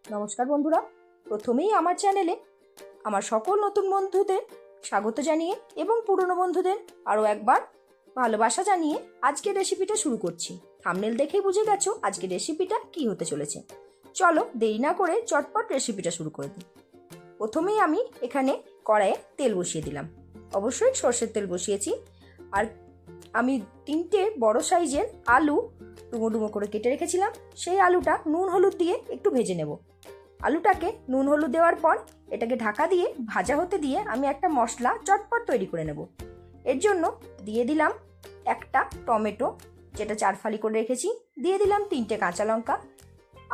নমস্কার বন্ধুরা, প্রথমেই আমার চ্যানেলে আমার সকল নতুন বন্ধুদের স্বাগত জানিয়ে এবং পুরনো বন্ধুদের আরও একবার ভালোবাসা জানিয়ে আজকের রেসিপিটা শুরু করছি। থাম্বনেল দেখেই বুঝে গেছো আজকের রেসিপিটা কি হতে চলেছে। চলো দেরি না করে চটপট রেসিপিটা শুরু করে দিই। প্রথমেই আমি এখানে কড়াইয়ে তেল বসিয়ে দিলাম। অবশ্যই সর্ষের তেল বসিয়েছি। আর আমি 3টে বড় সাইজের আলু ডুমো ডুমো করে কেটে রেখেছিলাম। সেই আলুটা নুন হলুদ দিয়ে একটু ভেজে নেব। আলুটাকে নুন হলুদ দেওয়ার পর এটাকে ঢাকা দিয়ে ভাজা হতে দিয়ে আমি একটা মশলা চটপট তৈরি করে নেব। এর জন্য দিয়ে দিলাম একটা টমেটো, যেটা 4 ফালি করে রেখেছি। দিয়ে দিলাম 3টে কাঁচা লঙ্কা,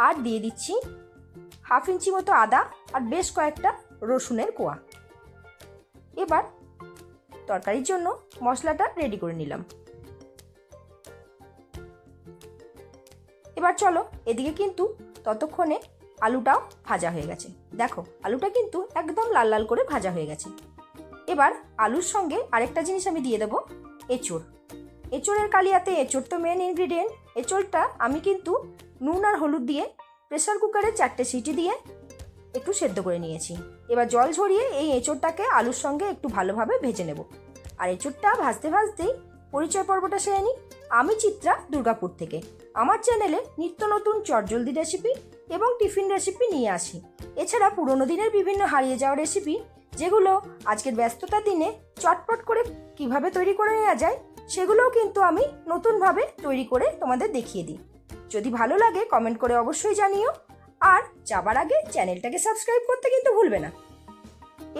আর দিয়ে দিচ্ছি 1/2 ইঞ্চি মতো আদা আর বেশ কয়েকটা রসুনের কোয়া। এবার তরকারির জন্য মশলাটা রেডি করে নিলাম। এবার চলো, এদিকে কিন্তু ততক্ষণে আলুটাও ভাজা হয়ে গেছে। দেখো আলুটা কিন্তু একদম লাল লাল করে ভাজা হয়ে গেছে। এবার আলুর সঙ্গে আরেকটা জিনিস আমি দিয়ে দেবো, এঁচোড়। এঁচোড়ের কালিয়াতে এঁচোড় তো মেন ইনগ্রিডিয়েন্ট। এঁচোড়টা আমি কিন্তু নুন আর হলুদ দিয়ে প্রেসার কুকারে 4টে সিটি দিয়ে একটু সেদ্ধ করে নিয়েছি। এবার জল ঝরিয়ে এই এঁচোড়টাকে আলুর সঙ্গে একটু ভালোভাবে ভেজে নেব। আর এঁচোড়টা ভাজতে ভাজতেই পরিচয় পর্বটা সেরে নিই। আমি চিত্রা, দুর্গাপুর থেকে। আমার চ্যানেলে নিত্য নতুন চটজলদি রেসিপি এবং টিফিন রেসিপি নিয়ে আসি। এছাড়া পুরোনো দিনের বিভিন্ন হারিয়ে যাওয়া রেসিপি, যেগুলো আজকের ব্যস্ততার দিনে চটপট করে কিভাবে তৈরি করে নেওয়া যায়, সেগুলোও কিন্তু আমি নতুনভাবে তৈরি করে তোমাদের দেখিয়ে দিই। যদি ভালো লাগে কমেন্ট করে অবশ্যই জানিও। আর যাবার আগে চ্যানেলটাকে সাবস্ক্রাইব করতে কিন্তু ভুলবে না।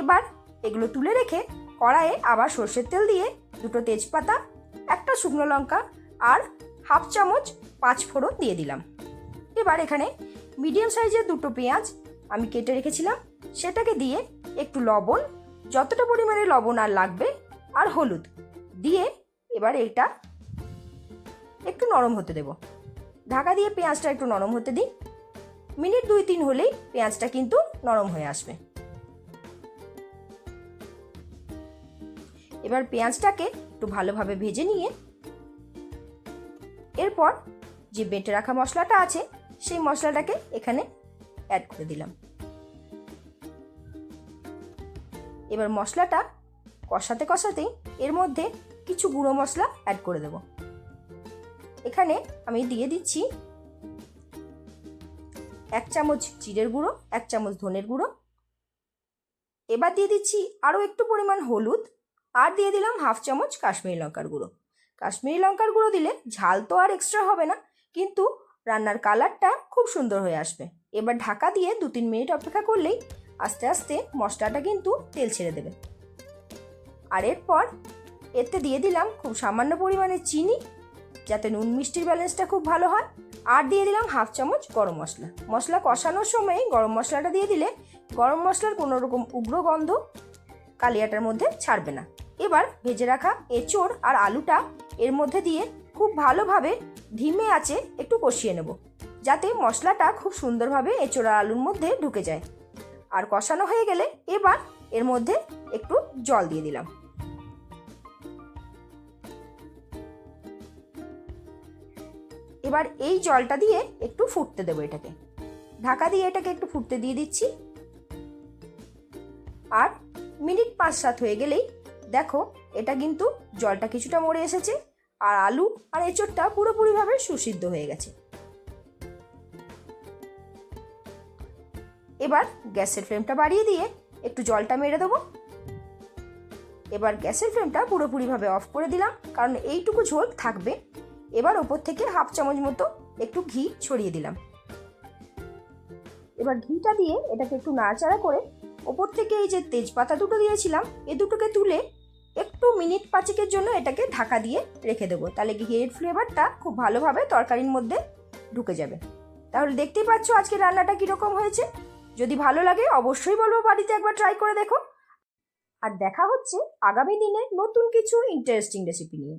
এবার এগুলো তুলে রেখে কড়াইয়ে আবার সর্ষের তেল দিয়ে 2টো তেজপাতা, একটা শুকনো লঙ্কা আর 1/2 চামচ 5 ফোড়ন দিয়ে দিলাম। এবার এখানে মিডিয়াম সাইজের 2টো পেঁয়াজ আমি কেটে রেখেছিলাম, সেটাকে দিয়ে একটু লবণ, যতটা পরিমাণে লবণ আর লাগবে, আর হলুদ দিয়ে এবার এটা একটু নরম হতে দেব। ঢাকা দিয়ে পেঁয়াজটা একটু নরম হতে দিই। মিনিট 2-3 হলেই পেঁয়াজটা কিন্তু নরম হয়ে আসবে। এবার পেঁয়াজটাকে একটু ভালোভাবে ভেজে নিয়ে এরপর যে বেটে রাখা মশলাটা আছে সেই মশলাটাকে এখানে অ্যাড করে দিলাম। এবার মশলাটা কষাতে কষাতেই এর মধ্যে কিছু গুঁড়ো মশলা অ্যাড করে দেব। এখানে আমি দিয়ে দিচ্ছি 1 চামচ জিরের গুঁড়ো, 1 চামচ ধনের গুঁড়ো। এবার দিয়ে দিচ্ছি আরও একটু পরিমাণ হলুদ, আর দিয়ে দিলাম 1/2 চামচ কাশ্মীরি লঙ্কার গুঁড়ো। কাশ্মীরি লঙ্কার গুঁড়ো দিলে ঝাল তো আর এক্সট্রা হবে না, কিন্তু রান্নার কালারটা খুব সুন্দর হয়ে আসবে। এবার ঢাকা দিয়ে 2-3 মিনিট অপেক্ষা করলেই আস্তে আস্তে মশলাটা কিন্তু তেল ছেড়ে দেবে। আর এরপর এতে দিয়ে দিলাম খুব সামান্য পরিমাণে চিনি, যাতে নুন মিষ্টির ব্যালেন্সটা খুব ভালো হয়। আর দিয়ে দিলাম 1/2 চামচ গরম মশলা। মশলা কষানোর সময় গরম মশলাটা দিয়ে দিলে গরম মশলার কোনো রকম উগ্র গন্ধ কালিয়াটার মধ্যে ছাড়বে না। এবার ভেজে রাখা এঁচোড় আর আলুটা এর মধ্যে দিয়ে খুব ভালোভাবে ধিমে আঁচে একটু কষিয়ে নেব, যাতে মশলাটা খুব সুন্দরভাবে এঁচোড় আর আলুর মধ্যে ঢুকে যায়। আর কষানো হয়ে গেলে এবার এর মধ্যে একটু জল দিয়ে দিলাম। এবার এই জলটা দিয়ে একটু ফুটতে দেবো। এটাকে ঢাকা দিয়ে এটাকে একটু ফুটতে দিয়ে দিচ্ছি। আর মিনিট 5-7 হয়ে গেলেই দেখো এটা কিন্তু জলটা কিছুটা মরে এসেছে, আর আলু আর এঁচোড়টা পুরোপুরিভাবে সুসিদ্ধ হয়ে গেছে। এবার গ্যাসের ফ্লেমটা বাড়িয়ে দিয়ে একটু জলটা মেরে দেবো। এবার গ্যাসের ফ্লেমটা পুরোপুরিভাবে অফ করে দিলাম, কারণ এইটুকু ঝোল থাকবে। এবার ওপর থেকে 1/2 চামচ মতো একটু ঘি ছড়িয়ে দিলাম। এবার ঘিটা দিয়ে এটাকে একটু নাড়াচাড়া করে ওপর থেকে এই যে তেজপাতা 2টো দিয়েছিলাম, এই দুটোকে তুলে একটু মিনিট 5-এর জন্য এটাকে ঢাকা দিয়ে রেখে দেবো। তাহলে ঘিয়ের ফ্লেভারটা খুব ভালোভাবে তরকারির মধ্যে ঢুকে যাবে। তাহলে দেখতেই পাচ্ছ আজকে রান্নাটা কীরকম হয়েছে। যদি ভালো লাগে অবশ্যই বলবো বাড়িতে একবার ট্রাই করে দেখো। আর দেখা হচ্ছে আগামী দিনে নতুন কিছু ইন্টারেস্টিং রেসিপি নিয়ে।